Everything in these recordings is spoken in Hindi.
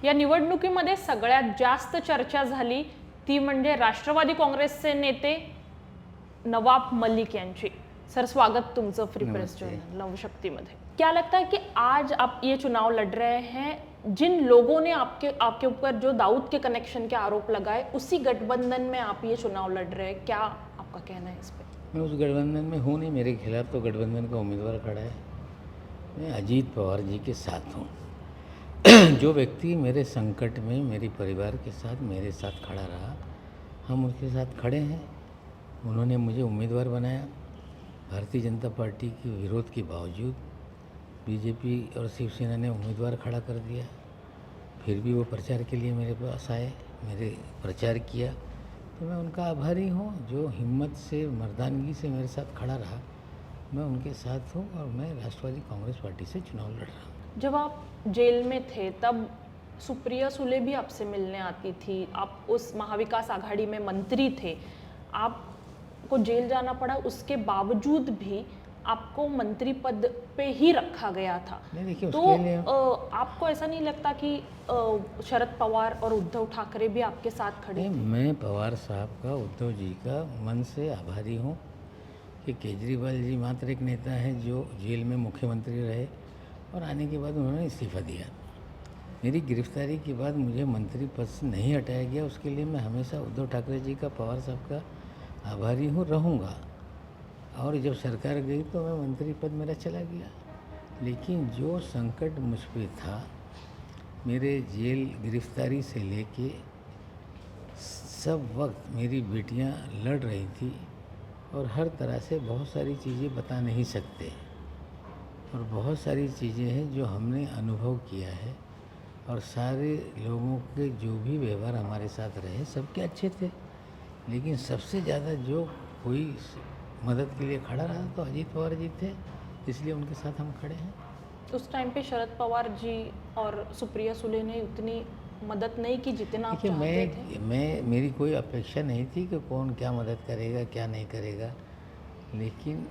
या निवडणुकीमध्ये सगळ्यात जास्त चर्चा झाली ती म्हणजे राष्ट्रवादी काँग्रेसचे नेते नवाब मलिक यांची। सर स्वागत तुमचं फ्री प्रेस चैनल नवशक्ति में। क्या लगता है कि आज आप ये चुनाव लड़ रहे हैं, जिन लोगों ने आपके ऊपर जो दाऊद के कनेक्शन के आरोप लगाए उसी गठबंधन में आप ये चुनाव लड़ रहे हैं, क्या आपका कहना है इस पे? मैं उस गठबंधन में हूँ नहीं, मेरे खिलाफ तो गठबंधन का उम्मीदवार खड़ा है। मैं अजीत पवार जी के साथ हूँ। जो व्यक्ति मेरे संकट में मेरे परिवार के साथ मेरे साथ खड़ा रहा, हम उनके साथ खड़े हैं। उन्होंने मुझे उम्मीदवार बनाया। भारतीय जनता पार्टी के विरोध के बावजूद बीजेपी और शिवसेना ने उम्मीदवार खड़ा कर दिया। फिर भी वो प्रचार के लिए मेरे पास आए, मेरे प्रचार किया, तो मैं उनका आभारी हूँ। जो हिम्मत से मर्दानगी से मेरे साथ खड़ा रहा, मैं उनके साथ हूँ और मैं राष्ट्रवादी कांग्रेस पार्टी से चुनाव लड़ रहा हूँ। जब आप जेल में थे तब सुप्रिया सुले भी आपसे मिलने आती थी, आप उस महाविकास आघाड़ी में मंत्री थे, आपको जेल जाना पड़ा, उसके बावजूद भी आपको मंत्री पद पे ही रखा गया था। देखिए, तो उसके लिए आपको ऐसा नहीं लगता कि शरद पवार और उद्धव ठाकरे भी आपके साथ खड़े थे? मैं पवार साहब का, उद्धव जी का मन से आभारी हूँ कि केजरीवाल जी मात्र एक नेता हैं जो जेल में मुख्यमंत्री रहे और आने के बाद उन्होंने इस्तीफा दिया। मेरी गिरफ्तारी के बाद मुझे मंत्री पद से नहीं हटाया गया, उसके लिए मैं हमेशा उद्धव ठाकरे जी का, पवार साहब का आभारी हूँ, रहूँगा। और जब सरकार गई तो मैं मंत्री पद मेरा चला गया। लेकिन जो संकट मुझ पर था, मेरे जेल गिरफ्तारी से लेके सब वक्त मेरी बेटियां लड़ रही थी और हर तरह से बहुत सारी चीज़ें बता नहीं सकते, और बहुत सारी चीज़ें हैं जो हमने अनुभव किया है। और सारे लोगों के जो भी व्यवहार हमारे साथ रहे सबके अच्छे थे, लेकिन सबसे ज़्यादा जो कोई मदद के लिए खड़ा रहा तो अजीत पवार जी थे, इसलिए उनके साथ हम खड़े हैं। उस टाइम पे शरद पवार जी और सुप्रिया सुले ने उतनी मदद नहीं की जितना आप चाहते थे। मेरी कोई अपेक्षा नहीं थी कि कौन क्या मदद करेगा क्या नहीं करेगा, लेकिन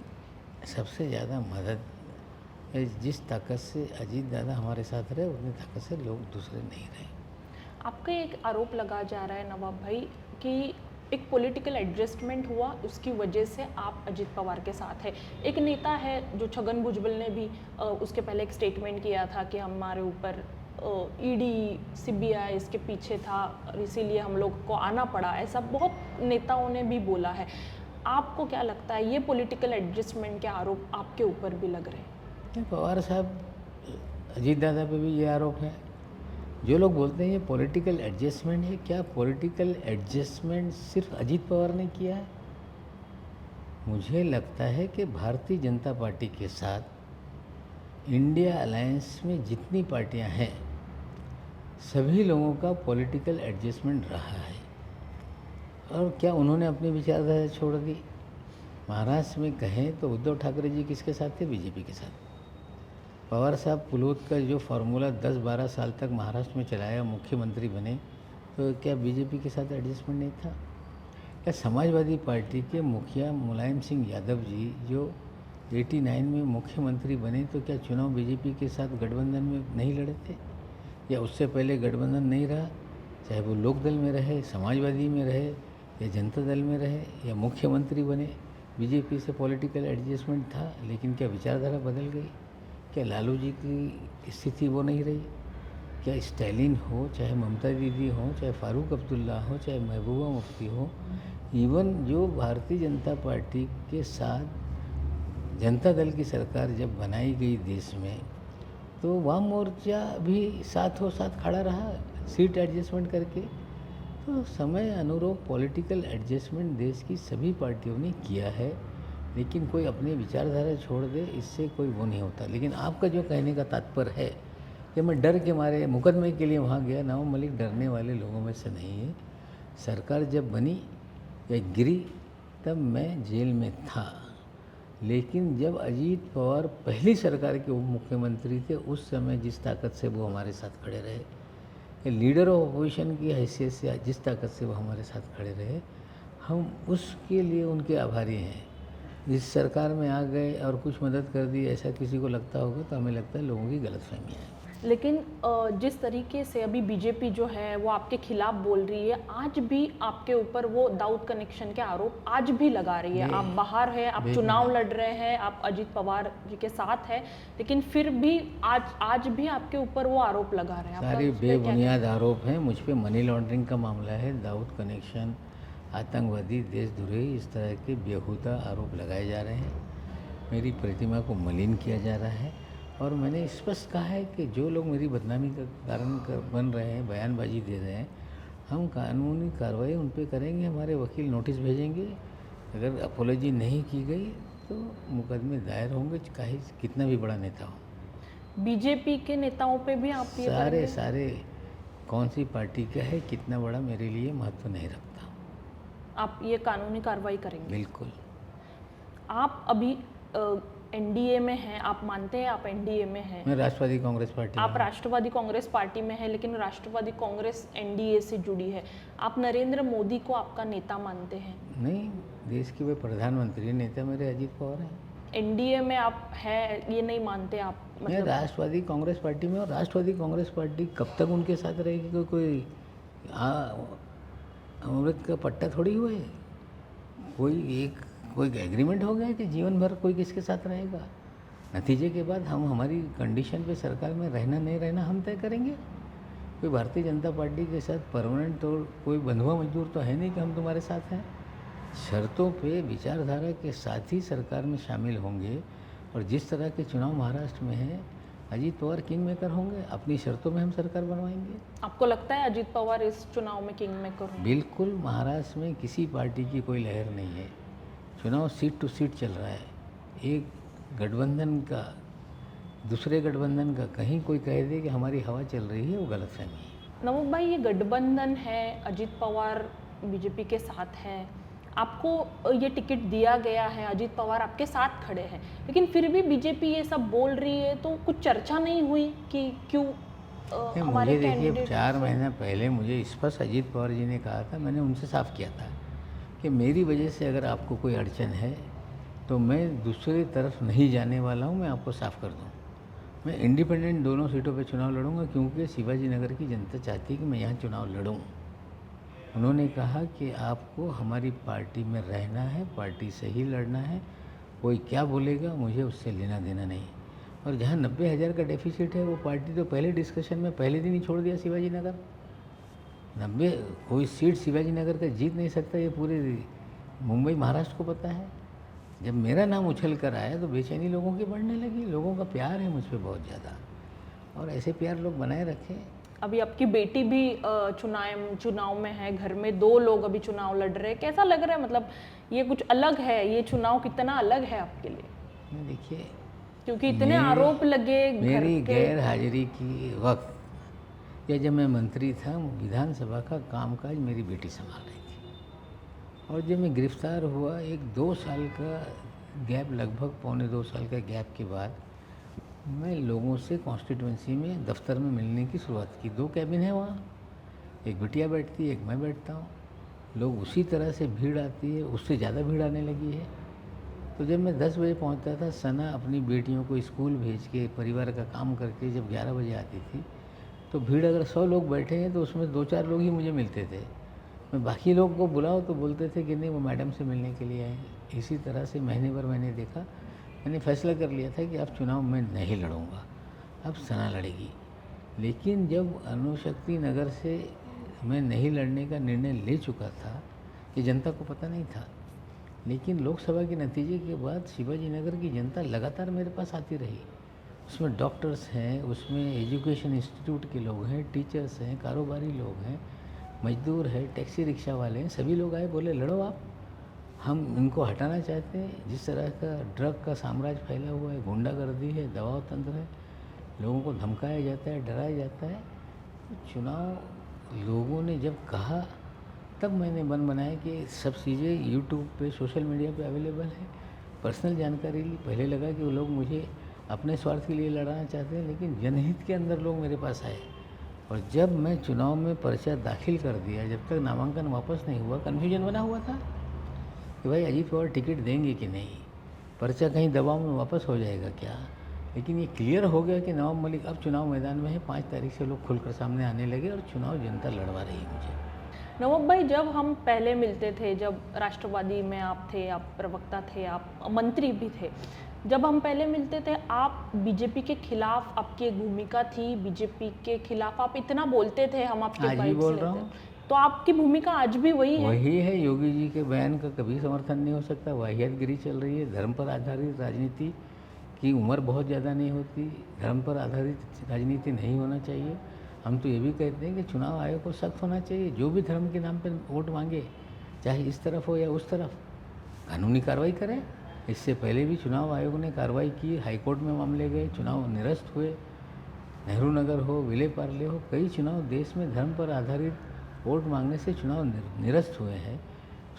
सबसे ज़्यादा मदद जिस ताकत से अजीत दादा हमारे साथ रहे, उतनी ताकत से लोग दूसरे नहीं रहे। आपका एक आरोप लगा जा रहा है नवाब भाई कि एक पॉलिटिकल एडजस्टमेंट हुआ, उसकी वजह से आप अजीत पवार के साथ है। एक नेता है जो छगन भुजबल ने भी उसके पहले एक स्टेटमेंट किया था कि हमारे ऊपर ईडी सीबीआई इसके पीछे था और इसीलिए हम लोग को आना पड़ा, ऐसा बहुत नेताओं ने भी बोला है। आपको क्या लगता है ये पॉलिटिकल एडजस्टमेंट के आरोप आपके ऊपर भी लग रहे हैं? पवार साहब, अजीत दादा पे भी ये आरोप है। जो लोग बोलते हैं ये पॉलिटिकल एडजस्टमेंट है, क्या पॉलिटिकल एडजस्टमेंट सिर्फ अजीत पवार ने किया है? मुझे लगता है कि भारतीय जनता पार्टी के साथ इंडिया अलायंस में जितनी पार्टियां हैं, सभी लोगों का पॉलिटिकल एडजस्टमेंट रहा है। और क्या उन्होंने अपनी विचारधारा छोड़ दी? महाराष्ट्र में कहें तो उद्धव ठाकरे जी किसके साथ थे? बीजेपी के साथ। पवार साहब पुलोद का जो फार्मूला 10-12 साल तक महाराष्ट्र में चलाया, मुख्यमंत्री बने, तो क्या बीजेपी के साथ एडजस्टमेंट नहीं था? क्या समाजवादी पार्टी के मुखिया मुलायम सिंह यादव जी जो 89 में मुख्यमंत्री बने, तो क्या चुनाव बीजेपी के साथ गठबंधन में नहीं लड़े थे? या उससे पहले गठबंधन नहीं रहा, चाहे वो लोकदल में रहे, समाजवादी में रहे या जनता दल में रहे या मुख्यमंत्री बने, बीजेपी से पॉलिटिकल एडजस्टमेंट था। लेकिन क्या विचारधारा बदल गई? क्या लालू जी की स्थिति वो नहीं रही? क्या स्टैलिन हो, चाहे ममता दीदी हो, चाहे फारूक अब्दुल्ला हो, चाहे महबूबा मुफ्ती हो, इवन जो भारतीय जनता पार्टी के साथ जनता दल की सरकार जब बनाई गई देश में, तो वाम मोर्चा भी साथ खड़ा रहा सीट एडजस्टमेंट करके। तो समय अनुरूप पॉलिटिकल एडजस्टमेंट देश की सभी पार्टियों ने किया है, लेकिन कोई अपनी विचारधारा छोड़ दे, इससे कोई वो नहीं होता। लेकिन आपका जो कहने का तात्पर्य है कि मैं डर के मारे मुकदमे के लिए वहाँ गया, नवाब मलिक डरने वाले लोगों में से नहीं है। सरकार जब बनी या गिरी तब मैं जेल में था, लेकिन जब अजीत पवार पहली सरकार के उप मुख्यमंत्री थे, उस समय जिस ताकत से वो हमारे साथ खड़े रहे, लीडर ऑफ अपोजिशन की हैसियत से जिस ताकत से वो हमारे साथ खड़े रहे, हम उसके लिए उनके आभारी हैं। इस सरकार में आ गए और कुछ मदद कर दी, ऐसा किसी को लगता होगा तो हमें लगता है लोगों की गलतफहमी है। लेकिन जिस तरीके से अभी बीजेपी जो है वो आपके खिलाफ बोल रही है, आज भी आपके ऊपर वो दाऊद कनेक्शन के आरोप आज भी लगा रही है। आप बाहर है, आप चुनाव लड़ रहे हैं, आप अजीत पवार जी के साथ है, लेकिन फिर भी आज भी आपके ऊपर वो आरोप लगा रहे हैं। सारे बेबुनियाद आरोप हैं मुझ पे। मनी लॉन्ड्रिंग का मामला है, दाऊद कनेक्शन, आतंकवादी, देशद्रोही, इस तरह के बेहुदा आरोप लगाए जा रहे हैं। मेरी प्रतिमा को मलिन किया जा रहा है और मैंने स्पष्ट कहा है कि जो लोग मेरी बदनामी का कारण बन रहे हैं, बयानबाजी दे रहे हैं, हम कानूनी कार्रवाई उन पर करेंगे। हमारे वकील नोटिस भेजेंगे, अगर अपोलॉजी नहीं की गई तो मुकदमे दायर होंगे, चाहे कितना भी बड़ा नेता हो। बीजेपी के नेताओं पे भी आप ये सारे कौन सी पार्टी का है, कितना बड़ा, मेरे लिए महत्व नहीं रखता। आप ये कानूनी कार्रवाई करेंगे? बिल्कुल। आप अभी एनडीए में हैं, आप मानते हैं आप एनडीए में हैं? मैं राष्ट्रवादी कांग्रेस पार्टी आप राष्ट्रवादी कांग्रेस पार्टी में हैं, लेकिन राष्ट्रवादी कांग्रेस एनडीए से जुड़ी है। आप नरेंद्र मोदी को आपका नेता मानते हैं? नहीं, देश के वे प्रधानमंत्री, नेता मेरे अजीत पवार हैं। एनडीए में आप हैं ये नहीं मानते आप? मैं राष्ट्रवादी कांग्रेस पार्टी में, और राष्ट्रवादी कांग्रेस पार्टी कब तक उनके साथ रहेगी? कोई अमृत का पट्टा थोड़ी हुआ है। कोई एग्रीमेंट हो गया है कि जीवन भर कोई किसके साथ रहेगा। नतीजे के बाद हम हमारी कंडीशन पे सरकार में रहना नहीं रहना हम तय करेंगे। कोई भारतीय जनता पार्टी के साथ परमानेंट और कोई बंधुआ मजदूर तो है नहीं कि हम तुम्हारे साथ हैं। शर्तों पे, विचारधारा के साथ ही सरकार में शामिल होंगे। और जिस तरह के चुनाव महाराष्ट्र में है, अजीत पवार किंग मेकर होंगे। अपनी शर्तों में हम सरकार बनवाएंगे। आपको लगता है अजीत पवार इस चुनाव में किंग मेकर होंगे? बिल्कुल। महाराष्ट्र में किसी पार्टी की कोई लहर नहीं है। चुनाव सीट टू सीट चल रहा है। एक गठबंधन का दूसरे गठबंधन का, कहीं कोई कह दे कि हमारी हवा चल रही है, वो गलतफहमी है। नवाब भाई, ये गठबंधन है, अजीत पवार बीजेपी के साथ है, आपको ये टिकट दिया गया है, अजीत पवार आपके साथ खड़े हैं, लेकिन फिर भी बीजेपी ये सब बोल रही है, तो कुछ चर्चा नहीं हुई कि क्यों हमारे मुझे देखिए, कैंडिडेट? 4 महीना पहले मुझे स्पष्ट अजीत पवार जी ने कहा था, मैंने उनसे साफ किया था कि मेरी वजह से अगर आपको कोई अड़चन है तो मैं दूसरी तरफ नहीं जाने वाला हूँ। मैं आपको साफ कर दूँ, मैं इंडिपेंडेंट दोनों सीटों पे चुनाव लड़ूंगा, क्योंकि शिवाजी नगर की जनता चाहती है कि मैं यहाँ चुनाव लड़ूँ। उन्होंने कहा कि आपको हमारी पार्टी में रहना है, पार्टी से ही लड़ना है, कोई क्या बोलेगा मुझे उससे लेना देना नहीं। और जहाँ 90,000 का डेफिसिट है, वो पार्टी तो पहले डिस्कशन में पहले दिन ही छोड़ दिया शिवाजी नगर। 90 कोई सीट शिवाजी नगर का जीत नहीं सकता, ये पूरे मुंबई महाराष्ट्र को पता है। जब मेरा नाम उछल कर आया तो बेचैनी लोगों की बढ़ने लगी। लोगों का प्यार है मुझ पर बहुत ज़्यादा, और ऐसे प्यार लोग बनाए रखें। अभी आपकी बेटी भी चुनाव में है, घर में 2 लोग अभी चुनाव लड़ रहे हैं, कैसा लग रहा है? मतलब ये कुछ अलग है, ये चुनाव कितना अलग है आपके लिए? देखिए, क्योंकि इतने आरोप लगे मेरी गैर हाजिरी की वक्त, या जब मैं मंत्री था, विधानसभा का कामकाज मेरी बेटी संभाल रही थी। और जब मैं गिरफ्तार हुआ, 1-2 साल का गैप, लगभग 1.25-2 साल का गैप के बाद मैं लोगों से कॉन्स्टिट्यूंसी में, दफ्तर में मिलने की शुरुआत की। 2 कैबिन है वहाँ, एक बिटिया बैठती है, एक मैं बैठता हूँ। लोग उसी तरह से भीड़ आती है, उससे ज़्यादा भीड़ आने लगी है। तो जब मैं 10 बजे पहुँचता था, सना अपनी बेटियों को स्कूल भेज के, परिवार का काम करके जब 11 बजे आती थी, तो भीड़ अगर 100 लोग बैठे हैं तो उसमें 2-4 लोग ही मुझे मिलते थे। मैं बाकी लोग को बुलाओ तो बोलते थे कि नहीं, वो मैडम से मिलने के लिए आए हैं। इसी तरह से महीने भर मैंने देखा, मैंने फैसला कर लिया था कि अब चुनाव मैं नहीं लड़ूंगा, अब सना लड़ेगी। लेकिन जब अणुशक्ति नगर से मैं नहीं लड़ने का निर्णय ले चुका था, ये जनता को पता नहीं था। लेकिन लोकसभा के नतीजे के बाद शिवाजी नगर की जनता लगातार मेरे पास आती रही। उसमें डॉक्टर्स हैं, उसमें एजुकेशन इंस्टीट्यूट के लोग हैं, टीचर्स हैं, कारोबारी लोग हैं, मजदूर है, टैक्सी रिक्शा वाले हैं, सभी लोग आए, बोले लड़ो आप, हम इनको हटाना चाहते हैं। जिस तरह का ड्रग का साम्राज्य फैला हुआ है, गुंडागर्दी है, दबाव तंत्र है, लोगों को धमकाया जाता है, डराया जाता है। तो चुनाव लोगों ने जब कहा, तब मैंने मन बनाया कि सब चीज़ें यूट्यूब पे, सोशल मीडिया पे अवेलेबल है। पर्सनल जानकारी ली। पहले लगा कि वो लोग मुझे अपने स्वार्थ के लिए लड़ाना चाहते हैं, लेकिन जनहित के अंदर लोग मेरे पास आए। और जब मैं चुनाव में पर्चा दाखिल कर दिया, जब तक नामांकन वापस नहीं हुआ, कन्फ्यूजन बना हुआ था कि भाई अजीत पवार टिकट देंगे कि नहीं, पर्चा कहीं दबाव में वापस हो जाएगा क्या। लेकिन ये क्लियर हो गया कि नवाब मलिक अब चुनाव मैदान में है। 5 तारीख से लोग खुलकर सामने आने लगे और चुनाव जनता लड़वा रही है मुझे। नवाब भाई, जब हम पहले मिलते थे, जब राष्ट्रवादी में आप थे, आप प्रवक्ता थे, आप मंत्री भी थे, जब हम पहले मिलते थे आप बीजेपी के खिलाफ आपकी एक भूमिका थी, बीजेपी के खिलाफ आप इतना बोलते थे, हम आपके आज भी बाइट्स बोल लेते रहा हूँ। तो आपकी भूमिका आज भी वही है? वही है। योगी जी के बयान का कभी समर्थन नहीं हो सकता। वाहियातगिरी चल रही है। धर्म पर आधारित राजनीति की उम्र बहुत ज़्यादा नहीं होती। धर्म पर आधारित राजनीति नहीं होना चाहिए। हम तो ये भी कहते हैं कि चुनाव आयोग को सख्त होना चाहिए। जो भी धर्म के नाम पर वोट मांगे, चाहे इस तरफ हो या उस तरफ, कानूनी कार्रवाई करें। इससे पहले भी चुनाव आयोग ने कार्रवाई की, हाईकोर्ट में मामले गए, चुनाव निरस्त हुए। नेहरू नगर हो, विले पार्ले हो, कई चुनाव देश में धर्म पर आधारित वोट मांगने से चुनाव निरस्त हुए हैं।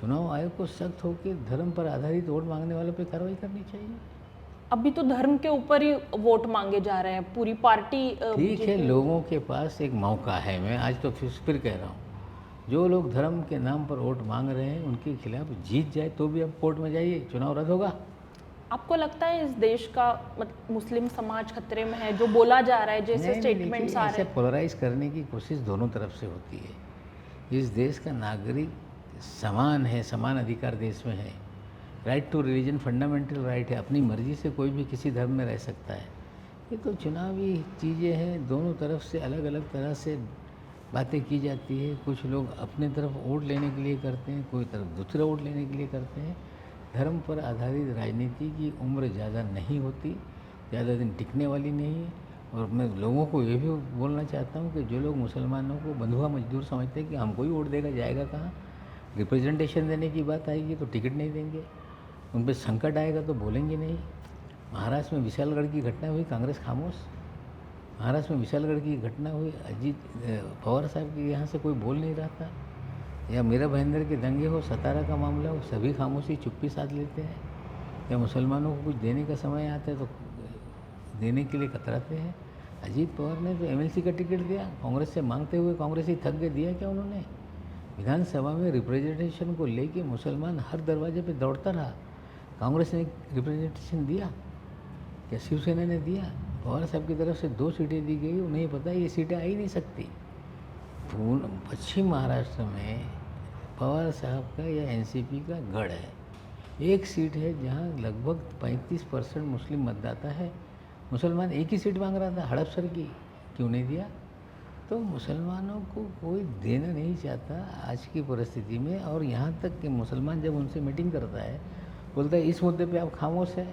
चुनाव आयोग को सख्त होकर धर्म पर आधारित वोट मांगने वालों पर कार्रवाई करनी चाहिए। अभी तो धर्म के ऊपर ही वोट मांगे जा रहे हैं, पूरी पार्टी ठीक है, लोगों के पास एक मौका है। मैं आज तो फिर कह रहा हूँ, जो लोग धर्म के नाम पर वोट मांग रहे हैं उनके खिलाफ जीत जाए तो भी अब कोर्ट में जाइए, चुनाव रद्द होगा। आपको लगता है इस देश का मुस्लिम समाज खतरे में है, जो बोला जा रहा है, जैसे स्टेटमेंट्स आ रहे हैं? पोलराइज करने की कोशिश दोनों तरफ से होती है। इस देश का नागरिक समान है, समान अधिकार देश में है। Right to religion fundamental right है। अपनी मर्जी से कोई भी किसी धर्म में रह सकता है। ये तो चुनावी चीज़ें हैं, दोनों तरफ से अलग अलग तरह से बातें की जाती है। कुछ लोग अपने तरफ वोट लेने के लिए करते हैं, कोई तरफ दूसरा वोट लेने के लिए करते हैं। धर्म पर आधारित राजनीति की उम्र ज़्यादा नहीं होती, ज़्यादा दिन टिकने वाली नहीं है। और मैं लोगों को ये भी बोलना चाहता हूँ कि जो लोग मुसलमानों को बंधुआ मजदूर समझते हैं कि हमको ही वोट देगा, जाएगा कहाँ, रिप्रेजेंटेशन देने की बात आएगी तो टिकट नहीं देंगे, उन पर संकट आएगा तो बोलेंगे नहीं। महाराष्ट्र में विशालगढ़ की घटना हुई, कांग्रेस खामोश। महाराष्ट्र में विशालगढ़ की घटना हुई, अजीत पवार साहब के यहाँ से कोई बोल नहीं रहा था। या मीरा भाईंदर के दंगे हो, सतारा का मामला हो, सभी खामोशी चुप्पी साध लेते हैं। या मुसलमानों को कुछ देने का समय आता है तो देने के लिए कतराते हैं। अजीत पवार ने तो एमएलसी का टिकट दिया, कांग्रेस से मांगते हुए कांग्रेस ही थक गए, दिया क्या उन्होंने? विधानसभा में रिप्रेजेंटेशन को लेके मुसलमान हर दरवाजे पे दौड़ता रहा, कांग्रेस ने रिप्रेजेंटेशन दिया क्या? शिवसेना ने दिया? पवार साहब की तरफ से 2 सीटें दी गई, उन्हें पता है ये सीटें आ ही नहीं सकती। पश्चिम महाराष्ट्र में पवार साहब का या एनसीपी का गढ़ है। एक सीट है जहाँ लगभग 35% मुस्लिम मतदाता है। मुसलमान एक ही सीट मांग रहा था, हड़पसर की, क्यों नहीं दिया? तो मुसलमानों को कोई देना नहीं चाहता आज की परिस्थिति में। और यहाँ तक कि मुसलमान जब उनसे मीटिंग करता है, बोलता है इस मुद्दे पे आप खामोश हैं,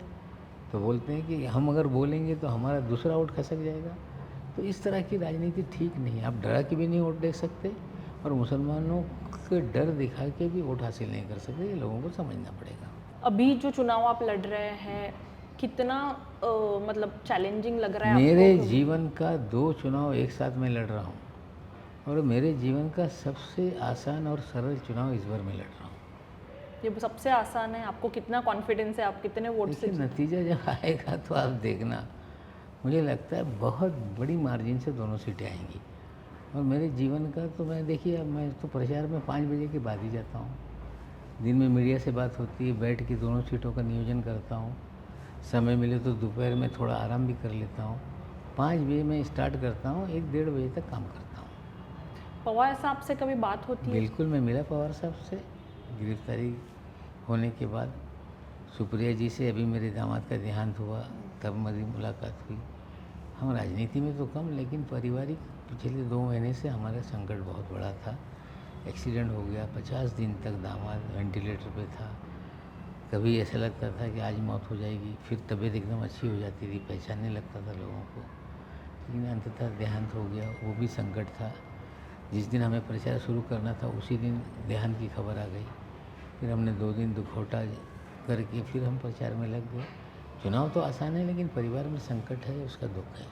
तो बोलते हैं कि हम अगर बोलेंगे तो हमारा दूसरा वोट खसक जाएगा। तो इस तरह की राजनीति ठीक नहीं है। आप डरा के भी नहीं वोट दे सकते और मुसलमानों के डर दिखा के भी वोट हासिल नहीं कर सकते। ये लोगों को समझना पड़ेगा। अभी जो चुनाव आप लड़ रहे हैं, कितना मतलब चैलेंजिंग लग रहा है मेरे आपको? जीवन का 2 चुनाव एक साथ में लड़ रहा हूँ और मेरे जीवन का सबसे आसान और सरल चुनाव इस बार मैं लड़ रहा हूँ। ये सबसे आसान है? आपको कितना कॉन्फिडेंस है, आप कितने वोट से? देखिए, नतीजा जब आएगा तो आप देखना। मुझे लगता है बहुत बड़ी मार्जिन से दोनों सीटें आएंगी। और मेरे जीवन का तो देखिए, अब मैं तो प्रचार में 5 बजे के बाद ही जाता हूँ। दिन में मीडिया से बात होती है, बैठ के दोनों सीटों का नियोजन करता हूँ। समय मिले तो दोपहर में थोड़ा आराम भी कर लेता हूँ। 5 बजे मैं स्टार्ट करता हूँ, 1-1.5 बजे तक काम करता हूँ। पवार साहब से कभी बात होती है? बिल्कुल, मैं मिला पवार साहब से गिरफ्तारी होने के बाद। सुप्रिया जी से अभी मेरे दामाद का देहांत हुआ, तब मेरी मुलाकात हुई। हम राजनीति में तो कम, लेकिन पारिवारिक पिछले 2 महीने से हमारा संकट बहुत बड़ा था। एक्सीडेंट हो गया, 50 दिन तक दामाद वेंटिलेटर पे था। कभी ऐसा लगता था कि आज मौत हो जाएगी, फिर तबीयत एकदम अच्छी हो जाती थी, पहचानने लगता था लोगों को। लेकिन अंततः देहांत हो गया, वो भी संकट था। जिस दिन हमें प्रचार शुरू करना था उसी दिन देहांत की खबर आ गई। फिर हमने 2 दिन दुखौटा करके फिर हम प्रचार में लग गए। चुनाव तो आसान है, लेकिन परिवार में संकट है, उसका दुख है।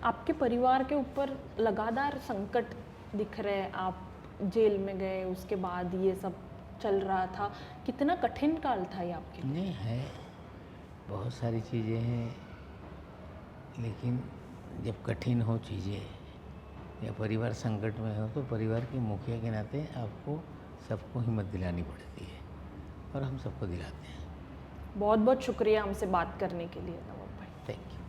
आपके परिवार के ऊपर लगातार संकट दिख रहे हैं। आप जेल में गए, उसके बाद ये सब चल रहा था। कितना कठिन काल था ये आपके लिए? नहीं है, बहुत सारी चीज़ें हैं, लेकिन जब कठिन हो चीज़ें या परिवार संकट में हो तो परिवार के मुखिया के नाते आपको सबको हिम्मत दिलानी पड़ती है और हम सबको दिलाते हैं। बहुत बहुत शुक्रिया हमसे बात करने के लिए नवाब भाई। Thank you.